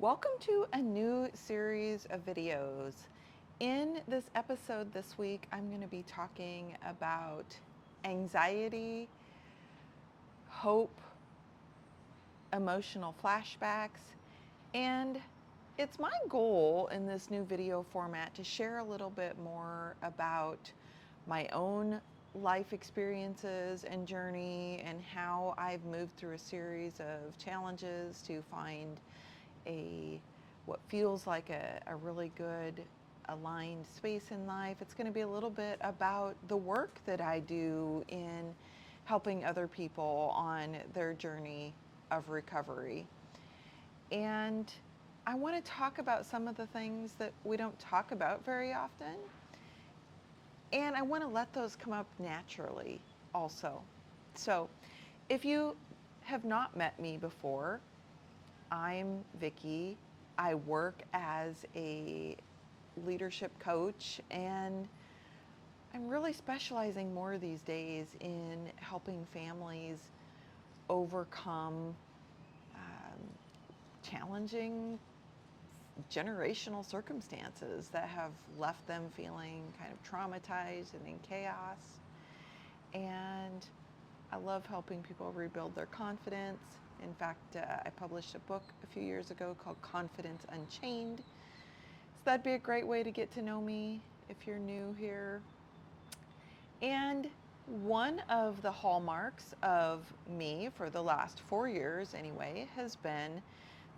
Welcome to a new series of videos. In this episode this week, I'm going to be talking about anxiety, hope, emotional flashbacks, and it's my goal in this new video format to share a little bit more about my own life experiences and journey and how I've moved through a series of challenges to find what feels like a really good aligned space in life. It's going to be a little bit about the work that I do in helping other people on their journey of recovery. And I want to talk about some of the things that we don't talk about very often. And I want to let those come up naturally also. So if you have not met me before, I'm Vicki. I work as a leadership coach, and I'm really specializing more these days in helping families overcome challenging generational circumstances that have left them feeling kind of traumatized and in chaos. And I love helping people rebuild their confidence. In fact, I published a book a few years ago called Confidence Unchained. So that'd be a great way to get to know me if you're new here. And one of the hallmarks of me for the last 4 years anyway has been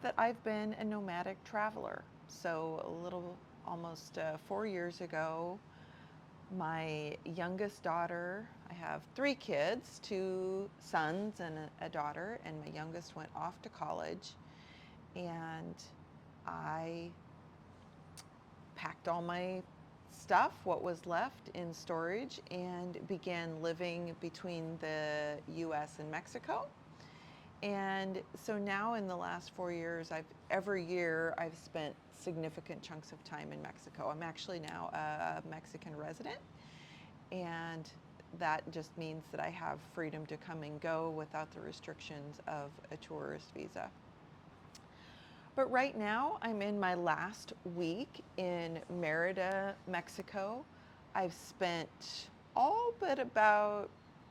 that I've been a nomadic traveler. So almost 4 years ago, my youngest daughter, I have 3 kids, 2 sons and a daughter, and my youngest went off to college, and I packed all my stuff, what was left, in storage and began living between the US and Mexico. And so now in the last 4 years, every year I've spent significant chunks of time in Mexico. I'm actually now a Mexican resident, and that just means that I have freedom to come and go without the restrictions of a tourist visa. But right now I'm in my last week in Merida, Mexico. I've spent all but about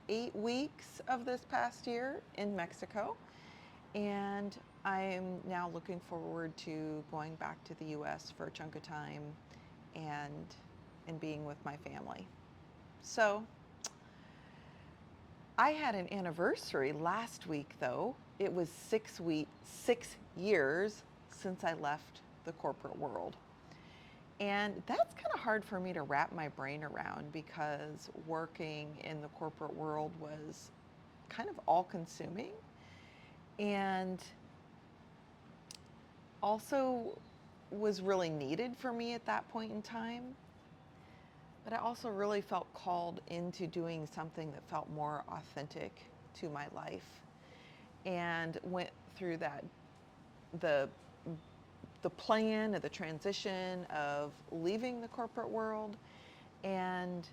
8 weeks of this past year in Mexico, and I'm now looking forward to going back to the US for a chunk of time and being with my family. So I had an anniversary last week, though. It was 6 years since I left the corporate world. And that's kind of hard for me to wrap my brain around because working in the corporate world was kind of all-consuming and also was really needed for me at that point in time. But I also really felt called into doing something that felt more authentic to my life, and went through the plan of the transition of leaving the corporate world. And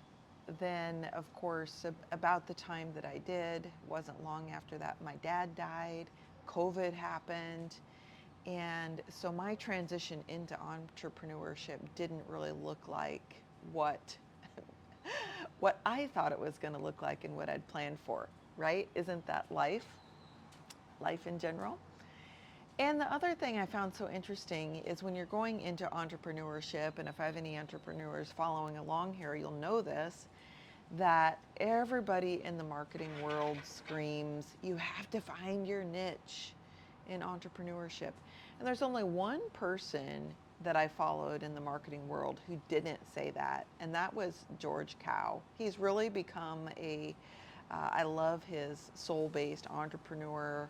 then, of course, about the time that I did, wasn't long after that, my dad died, COVID happened. And so my transition into entrepreneurship didn't really look like what I thought it was going to look like and what I'd planned for, right? Isn't that life in general? And the other thing I found so interesting is when you're going into entrepreneurship, and if I have any entrepreneurs following along here, you'll know this, that everybody in the marketing world screams, you have to find your niche in entrepreneurship. And there's only one person that I followed in the marketing world who didn't say that, and that was George Kao. He's really become I love his soul-based entrepreneur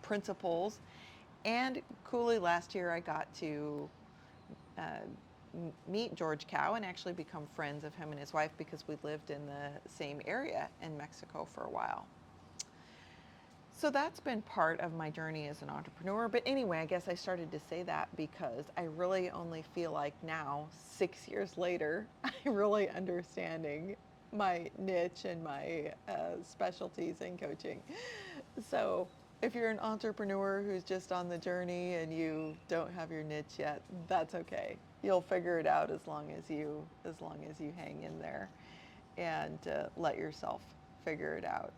principles. And coolly, last year I got to meet George Kao and actually become friends of him and his wife because we lived in the same area in Mexico for a while. So that's been part of my journey as an entrepreneur. But anyway, I guess I started to say that because I really only feel like now, 6 years later, I'm really understanding my niche and my specialties in coaching. So If you're an entrepreneur who's just on the journey and you don't have your niche yet, that's okay. You'll figure it out as long as you hang in there and let yourself figure it out.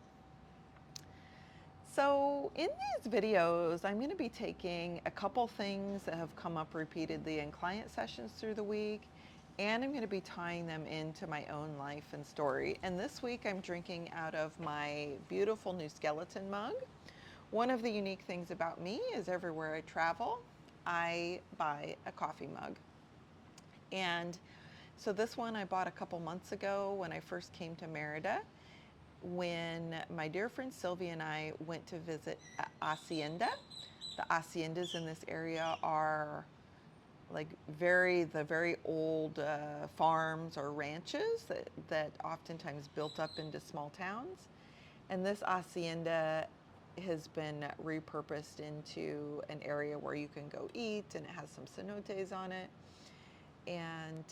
So in these videos, I'm going to be taking a couple things that have come up repeatedly in client sessions through the week, and I'm going to be tying them into my own life and story. And this week I'm drinking out of my beautiful new skeleton mug. One of the unique things about me is everywhere I travel, I buy a coffee mug. And so this one I bought a couple months ago when I first came to Merida, when my dear friend Sylvia and I went to visit Hacienda. The haciendas in this area are like the very old farms or ranches that oftentimes built up into small towns. And this hacienda has been repurposed into an area where you can go eat, and it has some cenotes on it. And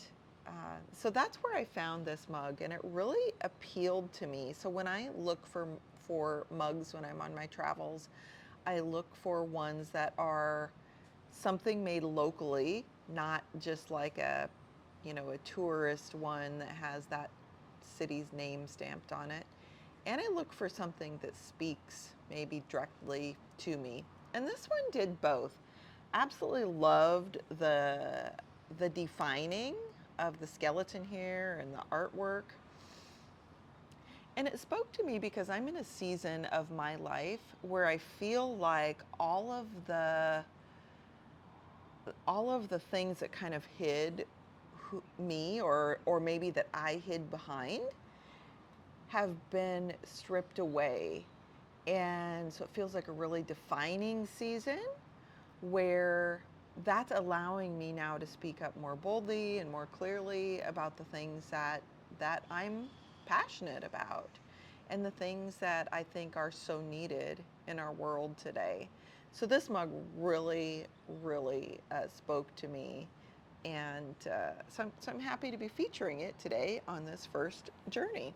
so that's where I found this mug, and it really appealed to me. So when I look for mugs when I'm on my travels, I look for ones that are something made locally, not just like a tourist one that has that city's name stamped on it. And I look for something that speaks maybe directly to me. And this one did both. Absolutely loved the defining of the skeleton here and the artwork. And it spoke to me because I'm in a season of my life where I feel like all of the things that kind of hid me, or maybe that I hid behind, have been stripped away. And so it feels like a really defining season where that's allowing me now to speak up more boldly and more clearly about the things that I'm passionate about and the things that I think are so needed in our world today. So this mug really, really spoke to me, and so I'm happy to be featuring it today on this first journey.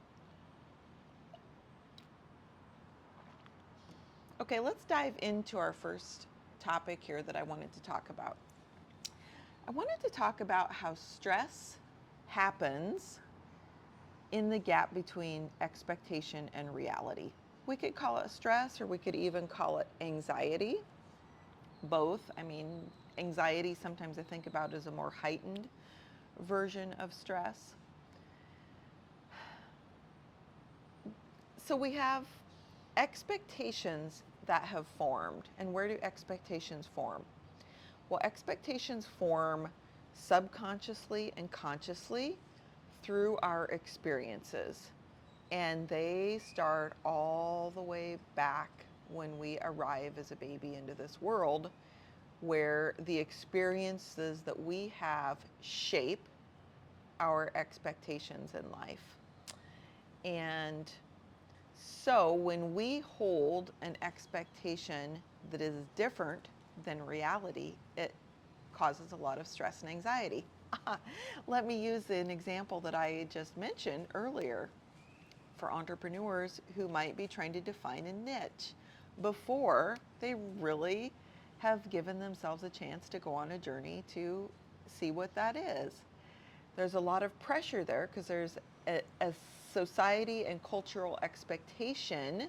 Okay, let's dive into our first topic here that I wanted to talk about. I wanted to talk about how stress happens in the gap between expectation and reality. We could call it stress, or we could even call it anxiety. Both. I mean, anxiety sometimes I think about as a more heightened version of stress. So we have expectations that have formed. And where do expectations form? Well, expectations form subconsciously and consciously through our experiences. And they start all the way back when we arrive as a baby into this world, where the experiences that we have shape our expectations in life. And so when we hold an expectation that is different than reality, it causes a lot of stress and anxiety. Let me use an example that I just mentioned earlier for entrepreneurs who might be trying to define a niche before they really have given themselves a chance to go on a journey to see what that is. There's a lot of pressure there because there's a society and cultural expectation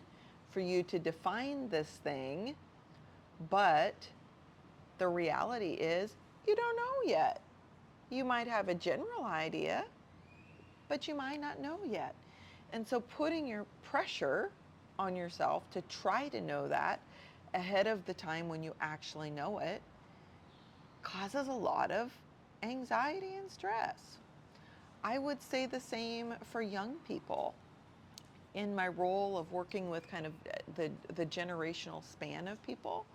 for you to define this thing, but the reality is you don't know yet. You might have a general idea, but you might not know yet. And so putting your pressure on yourself to try to know that ahead of the time when you actually know it causes a lot of anxiety and stress. I would say the same for young people. In my role of working with kind of the generational span of people,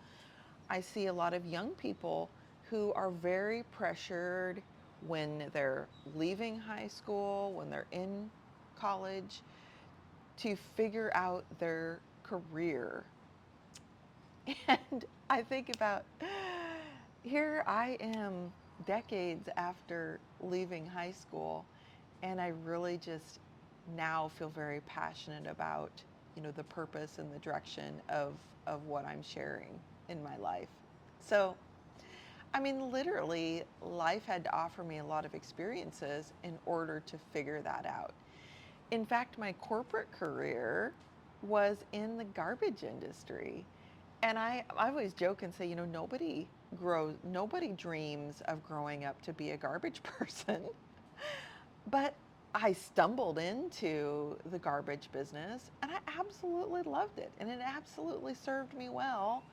I see a lot of young people who are very pressured when they're leaving high school, when they're in college, to figure out their career. And I think about, here I am decades after leaving high school, and I really just now feel very passionate about the purpose and the direction of what I'm sharing in my life. So, I mean, literally, life had to offer me a lot of experiences in order to figure that out. In fact, my corporate career was in the garbage industry. And I always joke and say, nobody dreams of growing up to be a garbage person. But I stumbled into the garbage business and I absolutely loved it. And it absolutely served me well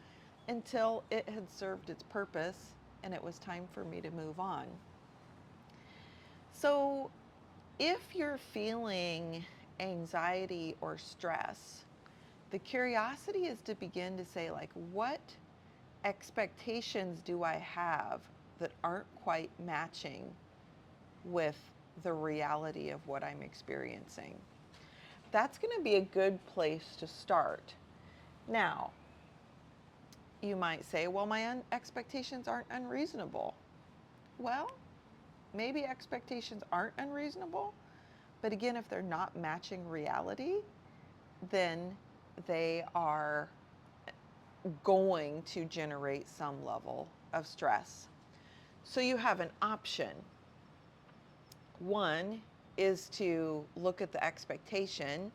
until it had served its purpose and it was time for me to move on. So if you're feeling anxiety or stress, the curiosity is to begin to say, like, what expectations do I have that aren't quite matching with the reality of what I'm experiencing? That's going to be a good place to start. Now, you might say, well, my expectations aren't unreasonable. Well, maybe expectations aren't unreasonable, but again, if they're not matching reality, then they are going to generate some level of stress. So you have an option. One is to look at the expectation,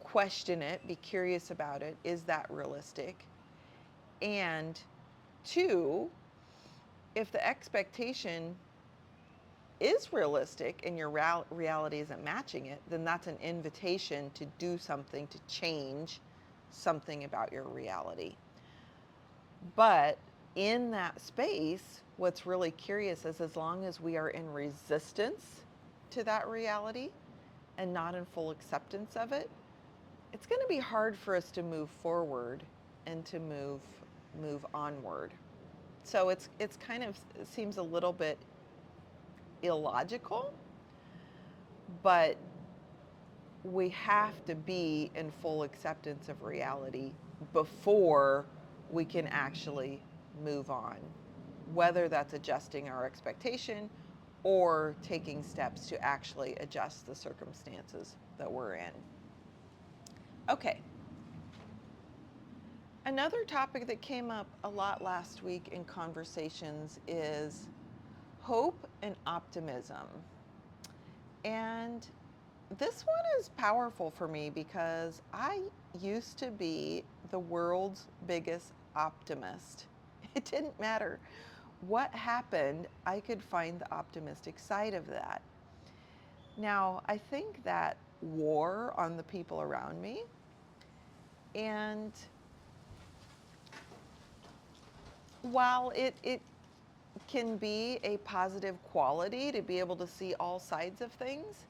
question it, be curious about it. Is that realistic? And two, if the expectation is realistic and your reality isn't matching it, then that's an invitation to do something to change something about your reality. But in that space, what's really curious is as long as we are in resistance to that reality and not in full acceptance of it, it's going to be hard for us to move forward and to move onward. So it seems a little bit illogical, but we have to be in full acceptance of reality before we can actually move on, whether that's adjusting our expectation or taking steps to actually adjust the circumstances that we're in. Okay. Another topic that came up a lot last week in conversations is hope and optimism. And this one is powerful for me because I used to be the world's biggest optimist. It didn't matter what happened, I could find the optimistic side of that. Now, I think that wore on the people around me, and while it can be a positive quality to be able to see all sides of things,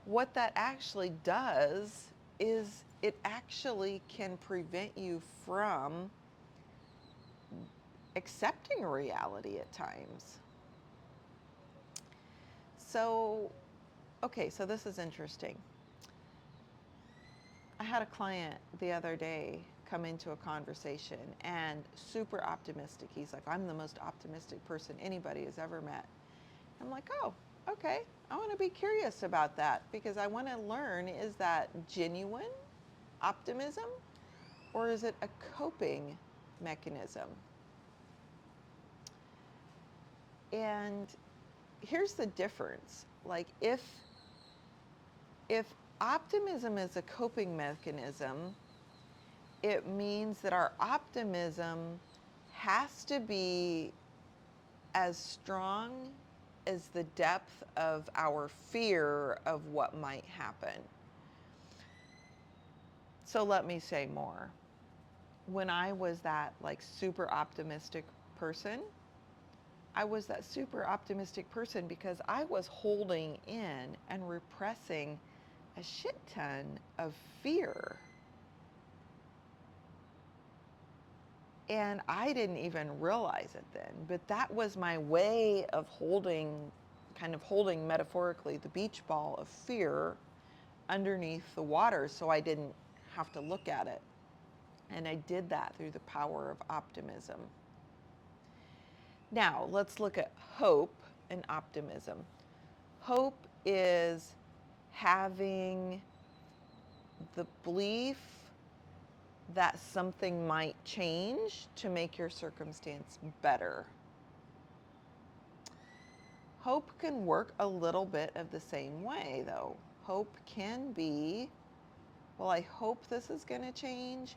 what that actually does is it actually can prevent you from accepting reality at times. So, okay, so this is interesting. I had a client the other day come into a conversation and super optimistic. He's like, I'm the most optimistic person anybody has ever met. I'm like, oh, okay. I want to be curious about that because I want to learn, is that genuine optimism or is it a coping mechanism? And here's the difference. Like if optimism is a coping mechanism, it means that our optimism has to be as strong as the depth of our fear of what might happen. So let me say more. When I was that super optimistic person, I was that super optimistic person because I was holding in and repressing a shit ton of fear. And I didn't even realize it then, but that was my way of holding metaphorically the beach ball of fear underneath the water so I didn't have to look at it. And I did that through the power of optimism. Now, let's look at hope and optimism. Hope is having the belief that something might change to make your circumstance better. Hope can work a little bit of the same way, though. Hope can be, well, I hope this is going to change,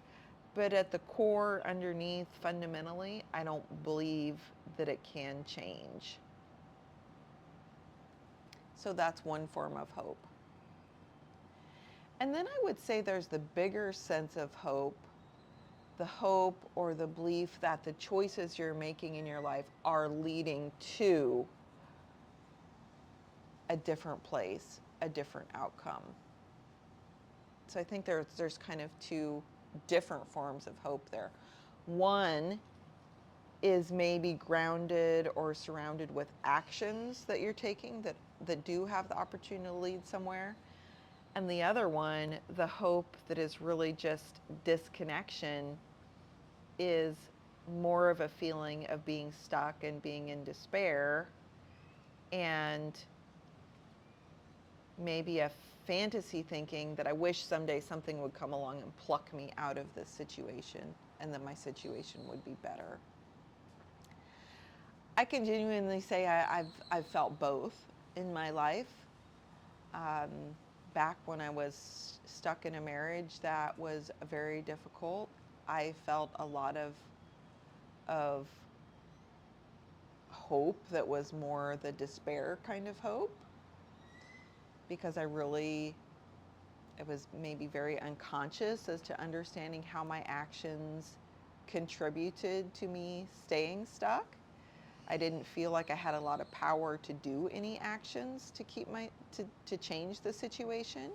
but at the core, underneath, fundamentally, I don't believe that it can change. So that's one form of hope. And then I would say there's the bigger sense of hope, the hope or the belief that the choices you're making in your life are leading to a different place, a different outcome. So I think there's kind of two different forms of hope there. One is maybe grounded or surrounded with actions that you're taking that do have the opportunity to lead somewhere. And the other one, the hope that is really just disconnection, is more of a feeling of being stuck and being in despair, and maybe a fantasy thinking that I wish someday something would come along and pluck me out of this situation and that my situation would be better. I can genuinely say I've felt both in my life. Back when I was stuck in a marriage that was very difficult, I felt a lot of hope that was more the despair kind of hope, because I was maybe very unconscious as to understanding how my actions contributed to me staying stuck. I didn't feel like I had a lot of power to do any actions to keep to change the situation.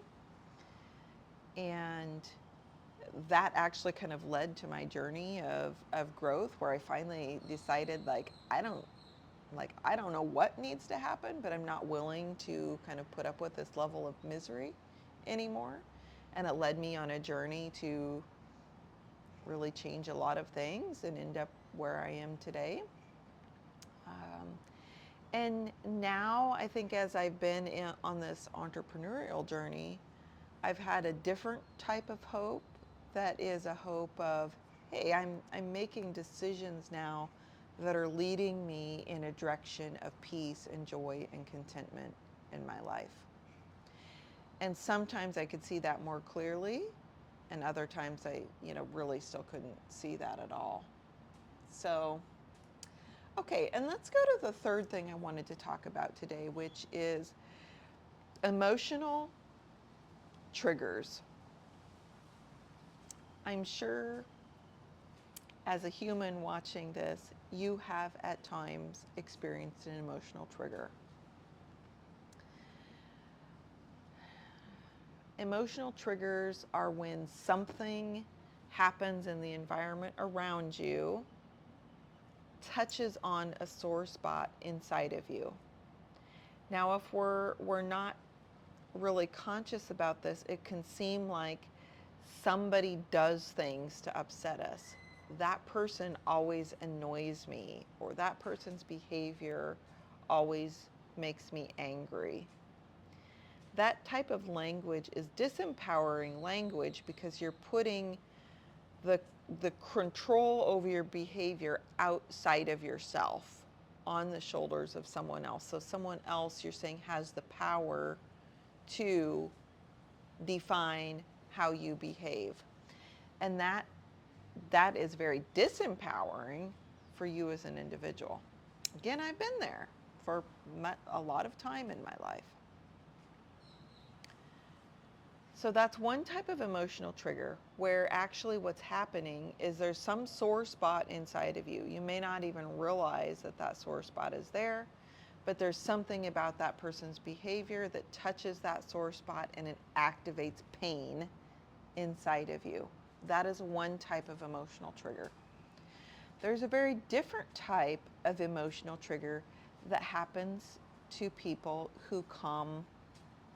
And that actually kind of led to my journey of growth, where I finally decided I don't know what needs to happen, but I'm not willing to kind of put up with this level of misery anymore. And it led me on a journey to really change a lot of things and end up where I am today. And now I think as I've been on this entrepreneurial journey, I've had a different type of hope that is a hope of, hey, I'm making decisions now that are leading me in a direction of peace and joy and contentment in my life. And sometimes I could see that more clearly, and other times I, really still couldn't see that at all. So, okay, and let's go to the third thing I wanted to talk about today, which is emotional triggers. I'm sure as a human watching this, you have at times experienced an emotional trigger. Emotional triggers are when something happens in the environment around you, touches on a sore spot inside of you. Now, if we're not really conscious about this, it can seem like somebody does things to upset us. That person always annoys me, or that person's behavior always makes me angry. That type of language is disempowering language, because you're putting the control over your behavior outside of yourself on the shoulders of someone else. So someone else, you're saying, has the power to define how you behave. And that is very disempowering for you as an individual. Again, I've been there for a lot of time in my life. So that's one type of emotional trigger, where actually what's happening is there's some sore spot inside of you. You may not even realize that sore spot is there, but there's something about that person's behavior that touches that sore spot and it activates pain inside of you. That is one type of emotional trigger. There's a very different type of emotional trigger that happens to people who come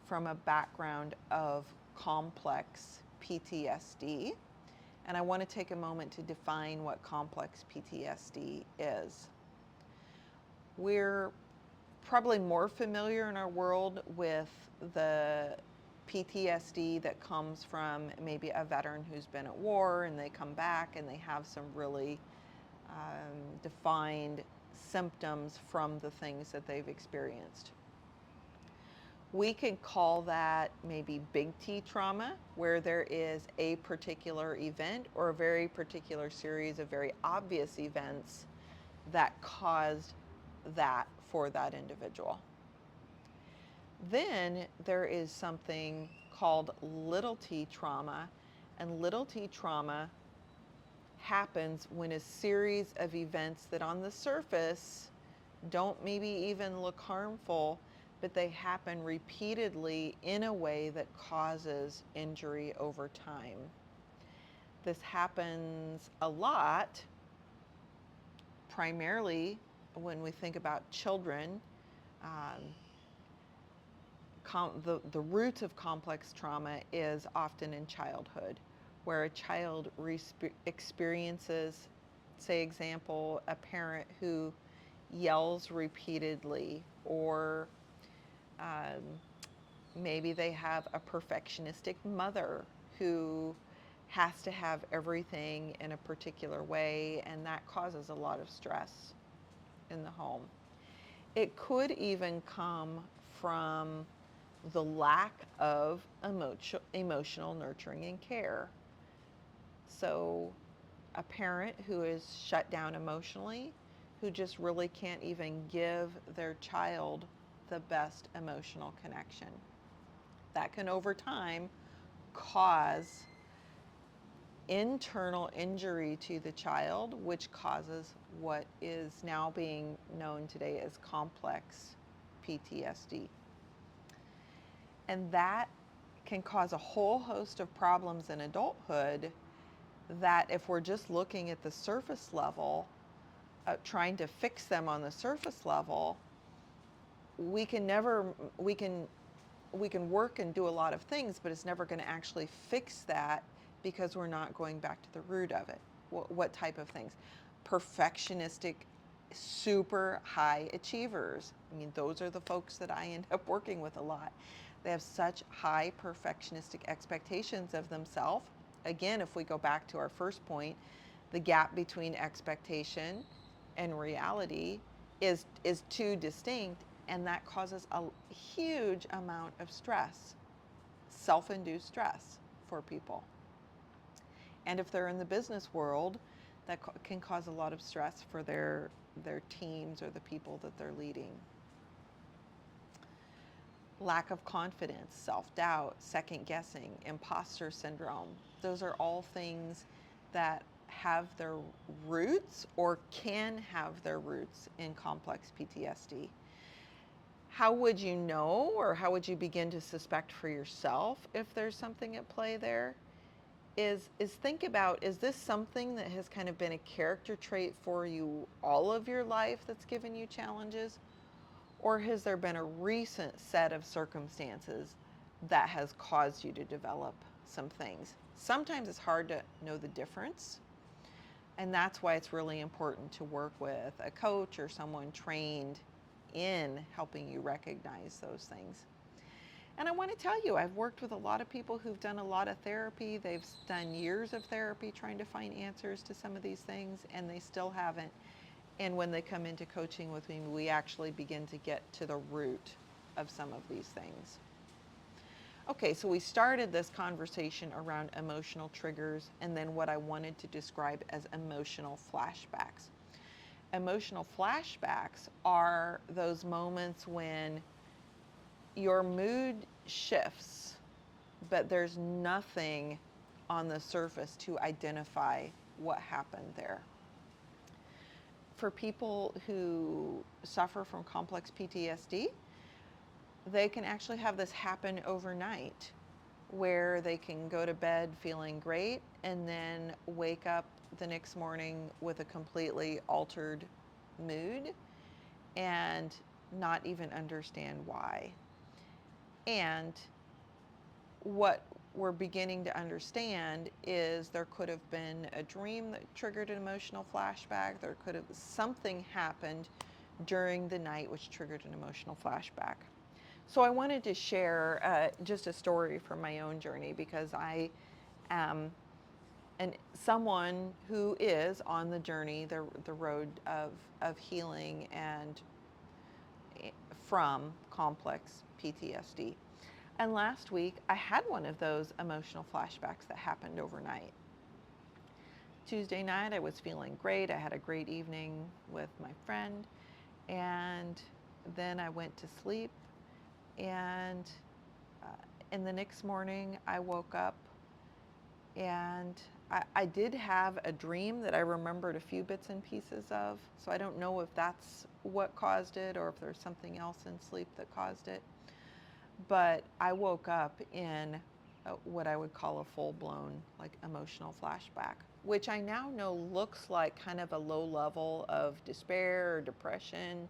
from a background of complex PTSD. And I want to take a moment to define what complex PTSD is. We're probably more familiar in our world with the PTSD that comes from maybe a veteran who's been at war and they come back and they have some really defined symptoms from the things that they've experienced. We could call that maybe big T trauma, where there is a particular event or a very particular series of very obvious events that caused that for that individual. Then there is something called little t trauma, and little t trauma happens when a series of events that on the surface don't maybe even look harmful, but they happen repeatedly in a way that causes injury over time. This happens a lot, primarily when we think about children. The roots of complex trauma is often in childhood, where a child experiences, say example, a parent who yells repeatedly, or maybe they have a perfectionistic mother who has to have everything in a particular way, and that causes a lot of stress in the home. It could even come from the lack of emotional nurturing and care. So a parent who is shut down emotionally, who just really can't even give their child the best emotional connection. That can over time cause internal injury to the child, which causes what is now being known today as complex PTSD. And that can cause a whole host of problems in adulthood that, if we're just looking at the surface level, trying to fix them on the surface level, we can work and do a lot of things, but it's never going to actually fix that, because we're not going back to the root of it. What type of things? Perfectionistic, super high achievers. I mean, those are the folks that I end up working with a lot. They have such high perfectionistic expectations of themselves. Again, if we go back to our first point, the gap between expectation and reality is too distinct, and that causes a huge amount of stress, self-induced stress for people. And if they're in the business world, that can cause a lot of stress for their teams or the people that they're leading. Lack of confidence, self-doubt, second guessing, imposter syndrome. Those are all things that have their roots or can have their roots in complex PTSD. How would you know, or how would you begin to suspect for yourself if there's something at play there? Is think about, is this something that has kind of been a character trait for you all of your life that's given you challenges? Or has there been a recent set of circumstances that has caused you to develop some things? Sometimes it's hard to know the difference, and that's why it's really important to work with a coach or someone trained in helping you recognize those things. And I want to tell you, I've worked with a lot of people who've done a lot of therapy. They've done years of therapy trying to find answers to some of these things, and they still haven't. And when they come into coaching with me, we actually begin to get to the root of some of these things. Okay, so we started this conversation around emotional triggers, and then what I wanted to describe as emotional flashbacks. Emotional flashbacks are those moments when your mood shifts, but there's nothing on the surface to identify what happened there. For people who suffer from complex PTSD, they can actually have this happen overnight, where they can go to bed feeling great and then wake up the next morning with a completely altered mood and not even understand why. And what we're beginning to understand is there could have been a dream that triggered an emotional flashback. There could have something happened during the night which triggered an emotional flashback. So I wanted to share just a story from my own journey, because I am someone who is on the journey, the road of healing and from complex PTSD. And last week, I had one of those emotional flashbacks that happened overnight. Tuesday night, I was feeling great. I had a great evening with my friend. And then I went to sleep. And in the next morning, I woke up and I did have a dream that I remembered a few bits and pieces of. So I don't know if that's what caused it or if there's something else in sleep that caused it. But I woke up in what I would call a full-blown like emotional flashback, which I now know looks like kind of a low level of despair or depression,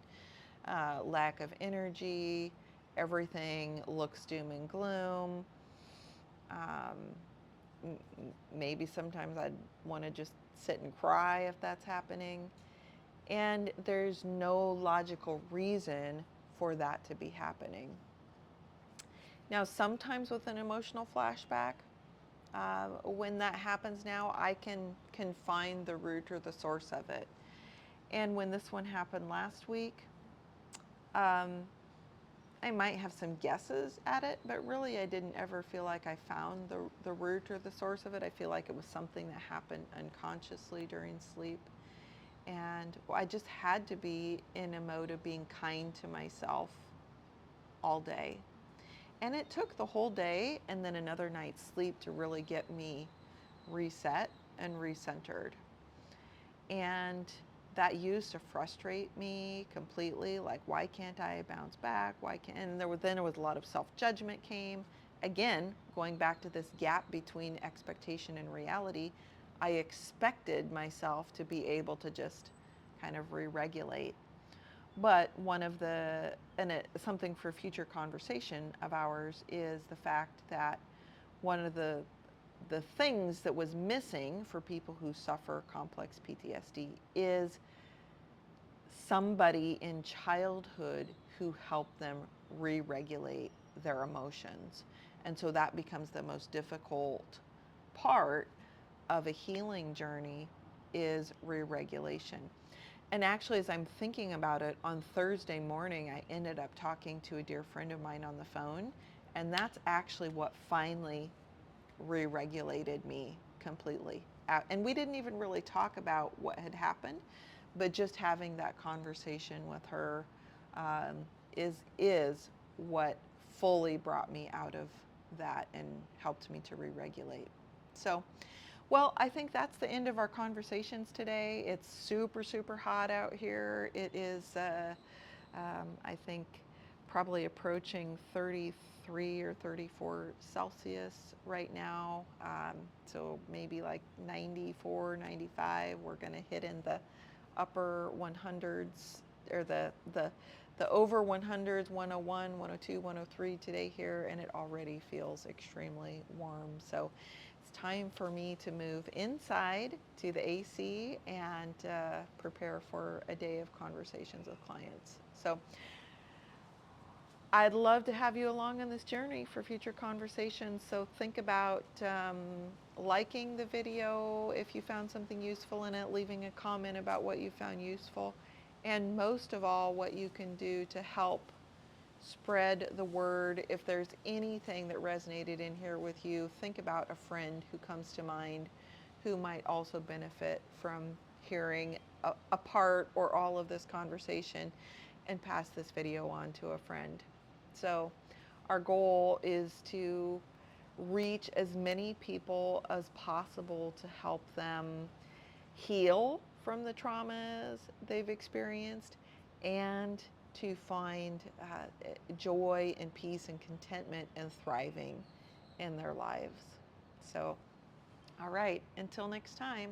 lack of energy. Everything looks doom and gloom. Maybe sometimes I'd want to just sit and cry if that's happening. And there's no logical reason for that to be happening. Now, sometimes with an emotional flashback, when that happens now, I can find the root or the source of it. And when this one happened last week, I might have some guesses at it, but really I didn't ever feel like I found the root or the source of it. I feel like it was something that happened unconsciously during sleep. And I just had to be in a mode of being kind to myself all day. And it took the whole day and then another night's sleep to really get me reset and recentered. And that used to frustrate me completely. Like, why can't I bounce back? Why can't? And there was a lot of self-judgment came. Again, going back to this gap between expectation and reality, I expected myself to be able to just kind of re-regulate. But one of something for future conversation of ours is the fact that one of the things that was missing for people who suffer complex PTSD is somebody in childhood who helped them re-regulate their emotions. And so that becomes the most difficult part of a healing journey, is re-regulation. And actually, as I'm thinking about it, on Thursday morning, I ended up talking to a dear friend of mine on the phone, and that's actually what finally re-regulated me completely. And we didn't even really talk about what had happened, but just having that conversation with her is what fully brought me out of that and helped me to re-regulate. So, well, I think that's the end of our conversations today. It's super, super hot out here. It is, I think, probably approaching 33 or 34 Celsius right now. So maybe like 94, 95. We're going to hit in the upper 100s, or the over 100s, 101, 102, 103 today here, and it already feels extremely warm. So it's time for me to move inside to the AC and prepare for a day of conversations with clients. So I'd love to have you along on this journey for future conversations. So think about liking the video if you found something useful in it, leaving a comment about what you found useful, and most of all, what you can do to help spread the word. If there's anything that resonated in here with you, think about a friend who comes to mind who might also benefit from hearing a part or all of this conversation, and pass this video on to a friend. So our goal is to reach as many people as possible to help them heal from the traumas they've experienced, and to find joy and peace and contentment and thriving in their lives. So, all right, until next time.